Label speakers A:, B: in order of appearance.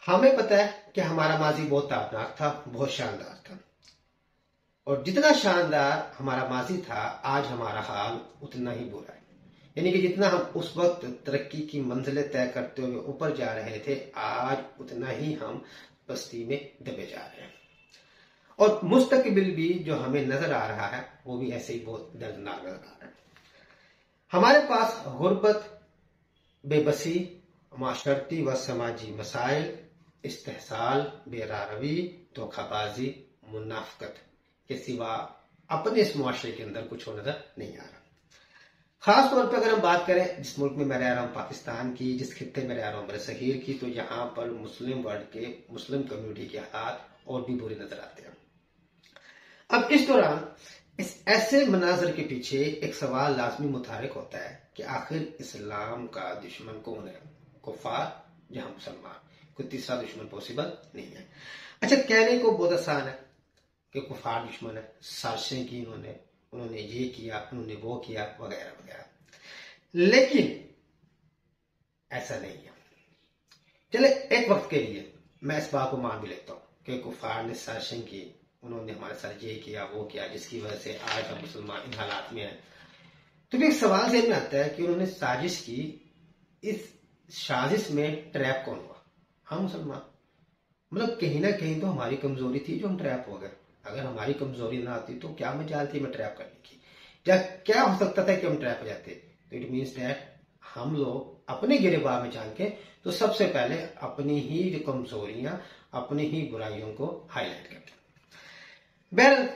A: हमें पता है कि हमारा माजी बहुत ताबनाक था, बहुत शानदार था, और जितना शानदार हमारा माजी था आज हमारा हाल उतना ही बुरा है। यानी कि जितना हम उस वक्त तरक्की की मंजिलें तय करते हुए ऊपर जा रहे थे, आज उतना ही हम पस्ती में दबे जा रहे हैं। और मुस्तकबिल भी जो हमें नजर आ रहा है वो भी ऐसे ही बहुत दर्दनाक नजर आ रहा है। हमारे पास गुर्बत, बेबसी, माशरती व समाजी मसाइल, इस्तेहसाल, बेरारवी, धोखाबाजी, मुनाफकत के सिवा अपने इस मुआशरे के अंदर कुछ नजर नहीं आ रहा। खास तौर पर अगर हम बात करें जिस मुल्क में मैं रह रहा हूं, पाकिस्तान की, जिस खित्ते में रह रहा हूं, बरसगीर की, तो यहाँ पर मुस्लिम वर्ल्ड के, मुस्लिम कम्युनिटी के हालात और भी बुरे नजर आते हैं। अब इस दौरान इस ऐसे मनाजर के पीछे एक सवाल लाजमी मुतारिक होता है कि आखिर इस्लाम का दुश्मन कौन है, कुफार या मुसलमान? कोई तीसरा दुश्मन पॉसिबल नहीं है। अच्छा, कहने को बहुत आसान है कि कुफार दुश्मन है, साजिशें की उन्होंने ये किया, उन्होंने वो किया, वगैरह वगैरह, लेकिन ऐसा नहीं है। चले एक वक्त के लिए मैं इस बात को मान भी लेता हूं कि कुफार ने साजिशें की, उन्होंने हमारे साथ ये किया वो किया, जिसकी वजह से आज हम मुसलमान इन हालात में हैं। तो फिर एक सवाल ज़हन में आता है कि उन्होंने साजिश की, इस साजिश में ट्रैप कौन हुआ? हम मुसलमान। मतलब कहीं ना कहीं तो हमारी कमजोरी थी जो हम ट्रैप हो गए। अगर हमारी कमजोरी ना आती तो क्या मजाल थी हमें ट्रैप करने की, या क्या हो सकता था कि हम ट्रैप हो जाते? तो इट मीन्स दैट हम लोग अपने गिरेबान में जान के तो सबसे पहले अपनी ही जो कमजोरियां, अपनी ही बुराइयों को हाईलाइट करते हैं। बहरहाल